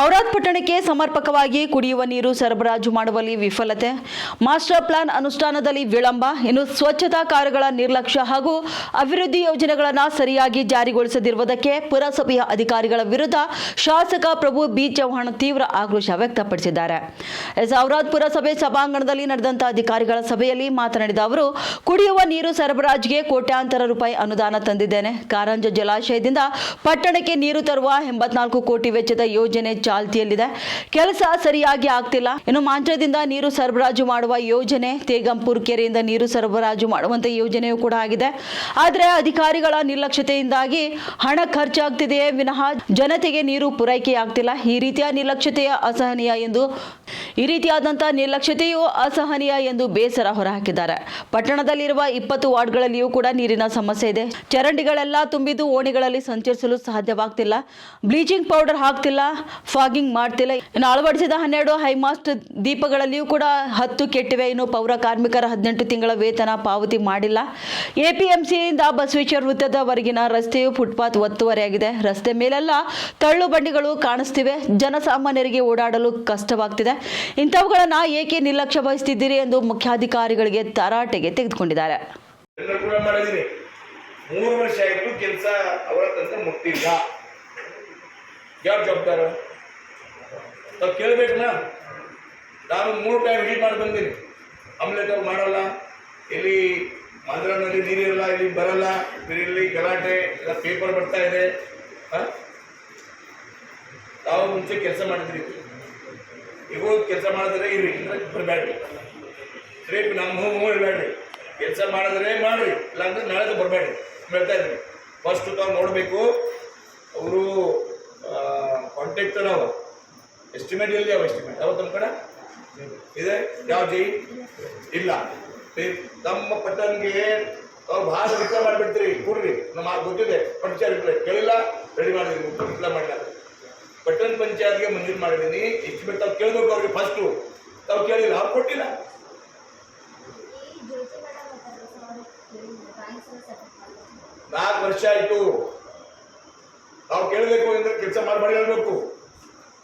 ಔರಾದ್ ಪಟ್ಟಣಕ್ಕೆ ಸಮರ್ಪಕವಾಗಿ ಕುಡಿಯುವ ನೀರು ಸರಬರಾಜು ಮಾಡುವಲ್ಲಿ ವಿಫಲತೆ, ಮಾಸ್ಟರ್ ಪ್ಲಾನ್ ಅನುಷ್ಠಾನದಲ್ಲಿ ವಿಳಂಬ, ಇನ್ನು ಸ್ವಚ್ಛತಾ ಕಾರ್ಯಗಳ ನಿರ್ಲಕ್ಷ್ಯ ಹಾಗೂ ಅಭಿವೃದ್ಧಿ ಯೋಜನೆಗಳನ್ನು ಸರಿಯಾಗಿ ಜಾರಿಗೊಳಿಸದಿರುವುದಕ್ಕೆ ಪುರಸಭೆಯ ಅಧಿಕಾರಿಗಳ ವಿರುದ್ಧ ಶಾಸಕ ಪ್ರಭು ಬಿ ಚೌಹಾಣ್ ತೀವ್ರ ಆಕ್ರೋಶ ವ್ಯಕ್ತಪಡಿಸಿದ್ದಾರೆ. ಔರಾದ್ ಪುರಸಭೆ ಸಭಾಂಗಣದಲ್ಲಿ ನಡೆದಂತಹ ಅಧಿಕಾರಿಗಳ ಸಭೆಯಲ್ಲಿ ಮಾತನಾಡಿದ ಅವರು, ಕುಡಿಯುವ ನೀರು ಸರಬರಾಜಿಗೆ ಕೋಟ್ಯಾಂತರ ರೂಪಾಯಿ ಅನುದಾನ ತಂದಿದ್ದೇನೆ. ಕಾರಂಜ ಜಲಾಶಯದಿಂದ ಪಟ್ಟಣಕ್ಕೆ ನೀರು ತರುವ 84 ಕೋಟಿ ವೆಚ್ಚದ ಯೋಜನೆ ಚಾಲ್ತಿಯಲ್ಲಿದೆ. ಕೆಲಸ ಸರಿಯಾಗಿ ಆಗ್ತಿಲ್ಲ. ಇನ್ನು ಮಾಂಚದಿಂದ ನೀರು ಸರಬರಾಜು ಮಾಡುವ ಯೋಜನೆ, ತೇಗಂಪುರ್ ಕೆರೆಯಿಂದ ನೀರು ಸರಬರಾಜು ಮಾಡುವಂತ ಯೋಜನೆಯೂ ಕೂಡ ಆಗಿದೆ. ಆದರೆ ಅಧಿಕಾರಿಗಳ ನಿರ್ಲಕ್ಷ್ಯತೆಯಿಂದಾಗಿ ಹಣ ಖರ್ಚಾಗ್ತಿದೆಯೇ ವಿನಃ ಜನತೆಗೆ ನೀರು ಪೂರೈಕೆಯಾಗ್ತಿಲ್ಲ. ಈ ರೀತಿಯಾದಂತಹ ನಿರ್ಲಕ್ಷ್ಯತೆಯು ಅಸಹನೀಯ ಎಂದು ಬೇಸರ ಹೊರಹಾಕಿದ್ದಾರೆ. ಪಟ್ಟಣದಲ್ಲಿರುವ 20 ವಾರ್ಡ್ಗಳಲ್ಲಿಯೂ ಕೂಡ ನೀರಿನ ಸಮಸ್ಯೆ ಇದೆ. ಚರಂಡಿಗಳೆಲ್ಲ ತುಂಬಿದ್ದು ಓಣಿಗಳಲ್ಲಿ ಸಂಚರಿಸಲು ಸಾಧ್ಯವಾಗ್ತಿಲ್ಲ. ಬ್ಲೀಚಿಂಗ್ ಪೌಡರ್ ಹಾಕ್ತಿಲ್ಲ, ಫಾಗಿಂಗ್ ಮಾಡ್ತಿಲ್ಲ. ಇನ್ನು ಅಳವಡಿಸಿದ 12 ಹೈಮಾಸ್ಟ್ ದೀಪಗಳಲ್ಲಿಯೂ ಕೂಡ 10 ಕೆಟ್ಟಿವೆ. ಇನ್ನು ಪೌರ ಕಾರ್ಮಿಕರ 18 ತಿಂಗಳ ವೇತನ ಪಾವತಿ ಮಾಡಿಲ್ಲ. ಎಪಿಎಂಸಿಯಿಂದ ಬಸವೇಶ್ವರ ವೃತ್ತದವರೆಗಿನ ರಸ್ತೆಯು ಫುಟ್ಪಾತ್ ಒತ್ತುವರಿಯಾಗಿದೆ. ರಸ್ತೆ ಮೇಲೆಲ್ಲ ತಳ್ಳು ಬಂಡಿಗಳು ಕಾಣಿಸ್ತಿವೆ. ಜನಸಾಮಾನ್ಯರಿಗೆ ಓಡಾಡಲು ಕಷ್ಟವಾಗ್ತಿದೆ. ಇಂಥವುಗಳನ್ನ ಏಕೆ ನಿರ್ಲಕ್ಷ್ಯ ವಹಿಸುತ್ತಿದ್ದೀರಿ ಎಂದು ಮುಖ್ಯಾಧಿಕಾರಿಗಳಿಗೆ ತರಾಟೆಗೆ ತೆಗೆದುಕೊಂಡಿದ್ದಾರೆ. 3 ವರ್ಷ ಆಯಿತು, ಕೆಲಸ ಅವರ ತಂತ್ರ ಮುಟ್ಟಿಲ್ಲ. ಯಾರು ಜವಾಬ್ದಾರ ನಾವು ಕೇಳಬೇಕಲ್ಲ. ನಾನು 3 ಟೈಮ್ ವಿಸಿಟ್ ಮಾಡಿ ಬಂದೀನಿ. ಆಮ್ಲೆಟ್ ಮಾಡಲ್ಲ, ಇಲ್ಲಿ ಮಾಂದ್ರಲ್ಲಿ ನೀರಿರಲ್ಲ, ಇಲ್ಲಿ ಬರಲ್ಲ, ಇಲ್ಲಿ ಗಲಾಟೆ ಎಲ್ಲ ಪೇಪರ್ ಬರ್ತಾ ಇದೆ. ನಾವು ಮುಂಚೆ ಕೆಲಸ ಮಾಡಿದ್ರಿ, ಈಗ ಕೆಲಸ ಮಾಡಿದ್ರೆ ಇರ್ರಿ, ಬರಬೇಡ್ರಿ. ರೇಪ್ ನಮ್ಮ ಇರಬೇಡ್ರಿ. ಕೆಲಸ ಮಾಡಿದ್ರೆ ಮಾಡ್ರಿ, ಇಲ್ಲಾಂದ್ರೆ ನಾಳೆ ಬರಬೇಡ್ರಿ ಹೇಳ್ತಾ ಇದ್ರಿ. ಫಸ್ಟ್ ತಾವು ನೋಡಬೇಕು. ಅವರು ಕಾಂಟ್ಯಾಕ್ಟ್ ನಾವು ಎಸ್ಟಿಮೇಟ್ ಎಲ್ಲಿ ಯಾವ ಎಸ್ಟಿಮೇಟ್ ಯಾವ ನಮ್ಮ ಕಡೆ ಇದೆ? ಯಾವ ಜೈ ಇಲ್ಲ. ನಮ್ಮ ಪಟ್ಟಣಿಗೆ ಅವ್ರು ಭಾಳ ರಿಪ್ಲೈ ಮಾಡಿಬಿಡ್ತೀರಿ, ಕೊಡ್ರಿ, ನಮ್ಮ ಗೊತ್ತಿದೆ. ಪಂಚಾಯತ್ ರಿಪ್ಲೈ ಕೇಳಿಲ್ಲ, ರೆಡಿ ಮಾಡಿದ್ರಿ, ರಿಪ್ಲೈ ಮಾಡಿಲ್ಲ. ಪಟ್ಟಣ ಪಂಚಾಯತ್ಗೆ ಮಂಜೂರು ಮಾಡಿದ್ದೀನಿ. ಎಸ್ಟಿಮೇಟ್ ತಾವು ಕೇಳಬೇಕು ಅವ್ರಿಗೆ. ಫಸ್ಟು ತಾವು ಕೇಳಿಲ್ಲ, ಅವ್ರು ಕೊಟ್ಟಿಲ್ಲ. ನಾಲ್ಕು ವರ್ಷ ಆಯಿತು. ನಾವು ಕೇಳಬೇಕು ಅಂದ್ರೆ ಕೆಲಸ ಮಾಡಿ ಹೇಳ್ಬೇಕು.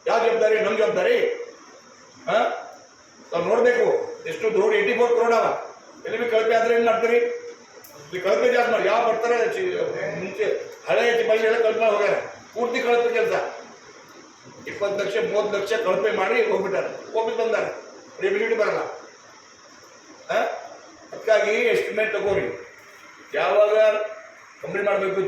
ಯಾವ ಜವಾಬ್ದಾರಿ? ನಮ್ಮ ಜವಾಬ್ದಾರಿ. ನಾವು ನೋಡ್ಬೇಕು. ಎಷ್ಟು ರೋಡ್ 84 crore ಅವ. ಎಲ್ಲಿ ಬಿ ಕಳಪೆ ಆದ್ರೆ ಏನು ಮಾಡ್ತೀರಿ? ಇಲ್ಲಿ ಕಳಪೆ ಜಾಸ್ತಿ ಮಾಡಿ ಯಾವ ಬರ್ತಾರೆ ಮುಂಚೆ ಹಳೆ ಬಳ್ಳಿ ಎಲ್ಲ ಕಳಪೆ ಹೋಗ್ಯಾರ. ಪೂರ್ತಿ ಕಳಪೆ ಕೆಲಸ. 20 ಲಕ್ಷ 30 ಲಕ್ಷ ಕಳಪೆ ಮಾಡಿ ಹೋಗ್ಬಿಟ್ಟಾರೆ. ಹೋಗಿ ಬಂದಾರೆ, ರೆವಿನ್ಯೂ ಬರಲ್ಲ. ಅದಕ್ಕಾಗಿ ಎಸ್ಟಿಮೇಟ್ ತಗೋರಿ. ಯಾವಾಗ ಕಂಪ್ಲೀಟ್ ಮಾಡಬೇಕಿತ್ತು